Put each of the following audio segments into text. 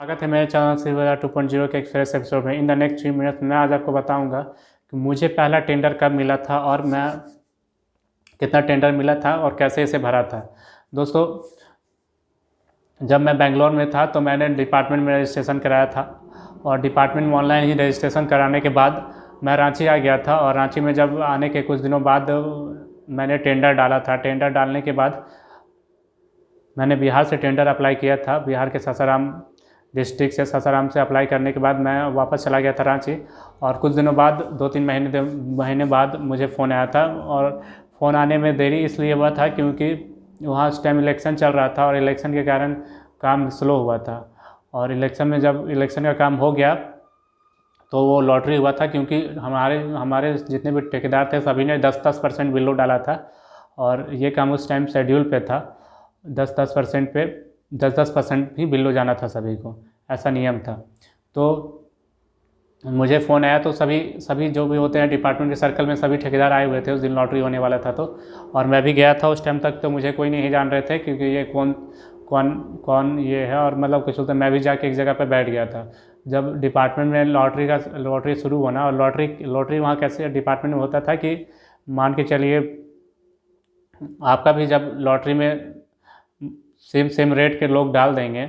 स्वागत है मेरे चैनल सिल्वर 2.0 के एक फ्रेश एपिसोड में। इन द नेक्स्ट 3 मिनट्स मैं आज आपको बताऊंगा कि मुझे पहला टेंडर कब मिला था और मैं कितना टेंडर मिला था और कैसे इसे भरा था। दोस्तों, जब मैं बेंगलोर में था तो मैंने डिपार्टमेंट में रजिस्ट्रेशन कराया था और डिपार्टमेंट में ऑनलाइन ही रजिस्ट्रेशन कराने के बाद मैं रांची आ गया था। और रांची में जब आने के कुछ दिनों बाद मैंने टेंडर डाला था। टेंडर डालने के बाद मैंने बिहार से टेंडर अप्लाई किया था। बिहार के सासाराम डिस्ट्रिक्ट से सासाराम से अप्लाई करने के बाद मैं वापस चला गया था रांची। और कुछ दिनों बाद 2-3 महीने बाद मुझे फ़ोन आया था। और फ़ोन आने में देरी इसलिए हुआ था क्योंकि वहाँ उस टाइम इलेक्शन चल रहा था और इलेक्शन के कारण काम स्लो हुआ था। और इलेक्शन में जब इलेक्शन का काम हो गया तो वो लॉटरी हुआ था, क्योंकि हमारे जितने भी ठेकेदार थे सभी ने 10% बिल्लो डाला था। और ये काम उस टाइम शेड्यूल पे था। 10% पे 10% ही बिल्लो जाना था सभी को, ऐसा नियम था। तो मुझे फ़ोन आया तो सभी जो भी होते हैं डिपार्टमेंट के सर्कल में सभी ठेकेदार आए हुए थे। उस दिन लॉटरी होने वाला था तो, और मैं भी गया था। उस टाइम तक तो मुझे कोई नहीं जान रहे थे क्योंकि ये कौन कौन कौन ये है, और मतलब कुछ होता। मैं भी जाके एक जगह पर बैठ गया था। जब डिपार्टमेंट में लॉटरी शुरू हुआ ना, और लॉटरी वहाँ कैसे डिपार्टमेंट में होता था कि मान के चलिए आपका भी जब लॉटरी में सेम रेट के लोग डाल देंगे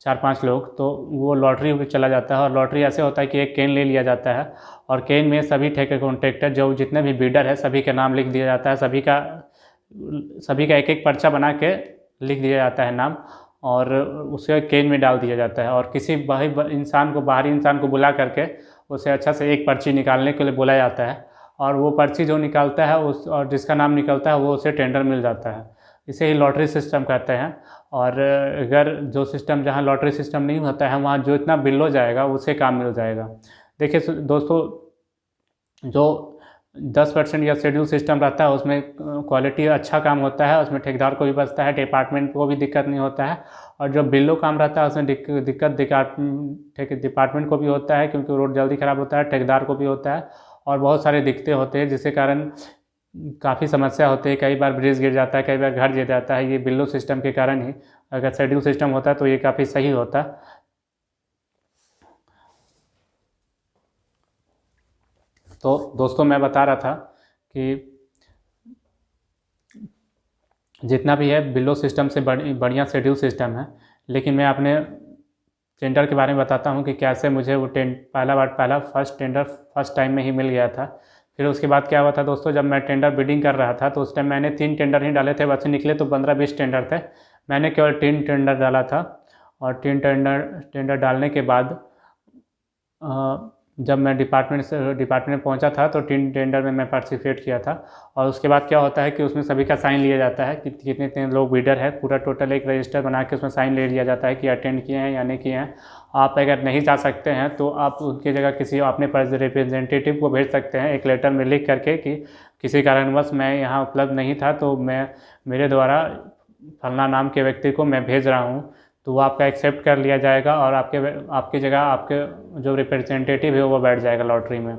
4-5 लोग, तो वो लॉटरी में चला जाता है। और लॉटरी ऐसे होता है कि एक केन ले लिया जाता है और केन में सभी ठेके कॉन्ट्रैक्टर जो जितने भी बिल्डर है सभी का नाम लिख दिया जाता है। सभी का एक एक पर्चा बना के लिख दिया जाता है नाम, और उसे केन में डाल दिया जाता है। और किसी बाहरी इंसान को बुला करके उसे अच्छा से एक पर्ची निकालने के लिए बोला जाता है। और वो पर्ची जो निकालता है और जिसका नाम निकलता है वो उसे टेंडर मिल जाता है। इसे ही लॉटरी सिस्टम कहते हैं। और अगर जो सिस्टम जहाँ लॉटरी सिस्टम नहीं होता है वहाँ जो इतना बिल हो जाएगा उसे काम मिल जाएगा। देखिए दोस्तों, जो 10% या शेड्यूल सिस्टम रहता है उसमें क्वालिटी अच्छा काम होता है, उसमें ठेकेदार को भी बचता है, डिपार्टमेंट को भी दिक्कत नहीं होता है। और जो बिल्लो काम रहता है उसमें दिक्कत डिपार्टमेंट को भी होता है क्योंकि रोड जल्दी ख़राब होता है, ठेकेदार को भी होता है। और बहुत सारे दिक्कतें होते हैं जिसके कारण काफ़ी समस्या होती है। कई बार ब्रिज गिर जाता है, कई बार घर गिर जाता है, ये बिल्लो सिस्टम के कारण ही। अगर शेड्यूल सिस्टम होता तो ये काफ़ी सही होता। तो दोस्तों, मैं बता रहा था कि जितना भी है बिल्लो सिस्टम से बढ़िया शेड्यूल सिस्टम है। लेकिन मैं अपने टेंडर के बारे में बताता हूँ कि कैसे मुझे वो फर्स्ट टेंडर फर्स्ट टाइम में ही मिल गया था। फिर उसके बाद क्या हुआ था दोस्तों, जब मैं टेंडर बिडिंग कर रहा था तो उस टाइम मैंने 3 टेंडर ही डाले थे। वैसे निकले तो 15-20 टेंडर थे, मैंने केवल 3 टेंडर डाला था। और 3 टेंडर डालने के बाद जब मैं डिपार्टमेंट पहुंचा था तो 3 टेंडर में मैं पार्टिसिपेट किया था। और उसके बाद क्या होता है कि उसमें सभी का साइन लिया जाता है कि कितने लोग बिडर है, पूरा टोटल एक रजिस्टर बना के उसमें साइन ले लिया जाता है कि अटेंड किए हैं या नहीं किए हैं। आप अगर नहीं जा सकते हैं तो आप उनकी जगह किसी अपने रिप्रेजेंटेटिव को भेज सकते हैं एक लेटर में लिख करके कि किसी कारणवश मैं यहाँ उपलब्ध नहीं था तो मेरे द्वारा फलना नाम के व्यक्ति को मैं भेज रहा हूँ, तो वो आपका एक्सेप्ट कर लिया जाएगा और आपकी जगह आपके जो रिप्रेजेंटेटिव है वो बैठ जाएगा लॉटरी में।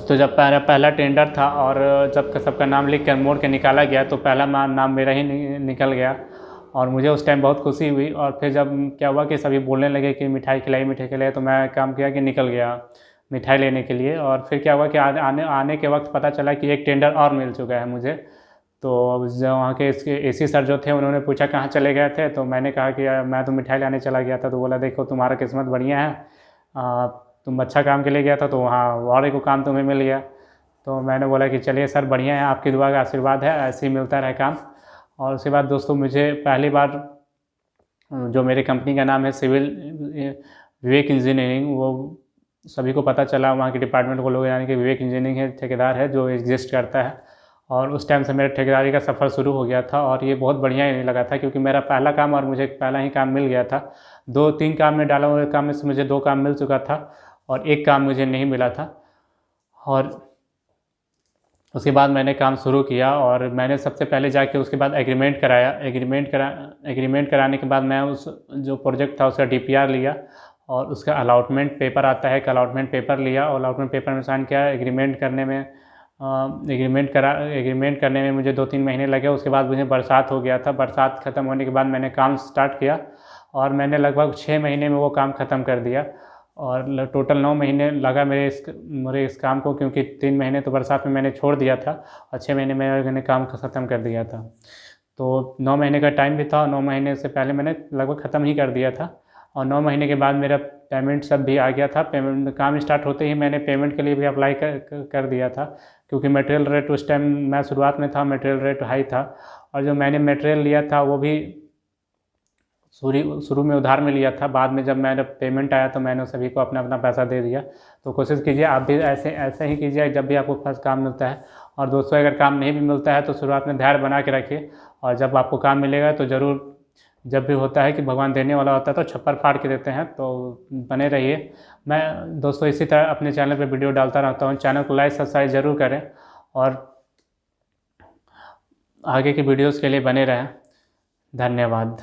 तो जब पहला टेंडर था और जब सबका नाम लिख कर मोड़ के निकाला गया तो पहला नाम मेरा ही निकल गया और मुझे उस टाइम बहुत खुशी हुई। और फिर जब क्या हुआ कि सभी बोलने लगे कि मिठाई खिलाई, तो मैं काम किया कि निकल गया मिठाई लेने के लिए। और फिर क्या हुआ कि आने के वक्त पता चला कि एक टेंडर और मिल चुका है मुझे। तो जो वहाँ के इसके एसी सर जो थे उन्होंने पूछा कहाँ चले गए थे, तो मैंने कहा कि मैं तो मिठाई लाने चला गया था। तो बोला देखो तुम्हारा किस्मत बढ़िया है, तुम अच्छा काम के लिए गया था तो वहाँ और एक काम तुम्हें मिल गया। तो मैंने बोला कि चलिए सर बढ़िया है, आपकी दुआ का आशीर्वाद है, ऐसे ही मिलता रहे काम। और उसके बाद दोस्तों मुझे पहली बार जो मेरी कंपनी का नाम है सिविल विवेक इंजीनियरिंग, वो सभी को पता चला, वहाँ के डिपार्टमेंट को लोग यानी कि विवेक इंजीनियरिंग है ठेकेदार है जो एग्जिस्ट करता है। और उस टाइम से मेरा ठेकेदारी का सफ़र शुरू हो गया था और ये बहुत बढ़िया ही लगा था क्योंकि मेरा पहला काम और मुझे पहला ही काम मिल गया था। 2-3 काम में डाला हुआ काम में से मुझे 2 काम मिल चुका था और 1 काम मुझे नहीं मिला था। और उसके बाद मैंने काम शुरू किया और मैंने सबसे पहले जाके उसके बाद एग्रीमेंट कराया। एग्रीमेंट कराने के बाद मैं उस जो प्रोजेक्ट था उसका DPR लिया और उसका अलॉटमेंट पेपर आता है, एक अलॉटमेंट पेपर लिया और अलॉटमेंट पेपर में साइन किया। एग्रीमेंट करने में मुझे 2-3 महीने लगे। उसके बाद मुझे बरसात हो गया था। बरसात ख़त्म होने के बाद मैंने काम स्टार्ट किया और मैंने लगभग 6 महीने में वो काम ख़त्म कर दिया। और टोटल 9 महीने लगा मेरे इस काम को, क्योंकि 3 महीने तो बरसात में मैंने छोड़ दिया था और 6 महीने में मैंने काम ख़त्म कर दिया था। तो 9 महीने का टाइम भी था और 9 महीने से पहले मैंने लगभग ख़त्म ही कर दिया था। और 9 महीने के बाद मेरा पेमेंट सब भी आ गया था। पेमेंट काम स्टार्ट होते ही मैंने पेमेंट के लिए भी अप्लाई कर दिया था, क्योंकि मटेरियल रेट उस टाइम मैं शुरुआत में था, मटेरियल रेट हाई था। और जो मैंने मटेरियल लिया था वो भी शुरू में उधार में लिया था। बाद में जब मेरा पेमेंट आया तो मैंने सभी को अपना अपना पैसा दे दिया। तो कोशिश कीजिए आप भी ऐसे ही कीजिए जब भी आपको फर्स्ट काम मिलता है। और दोस्तों, अगर काम नहीं भी मिलता है तो शुरुआत में धैर्य बना के रखिए, और जब आपको काम मिलेगा तो ज़रूर, जब भी होता है कि भगवान देने वाला होता है तो छप्पर फाड़ के देते हैं। तो बने रहिए। मैं दोस्तों इसी तरह अपने चैनल पे वीडियो डालता रहता हूँ। चैनल को लाइक सब्सक्राइब ज़रूर करें और आगे की वीडियोज़ के लिए बने रहें। धन्यवाद।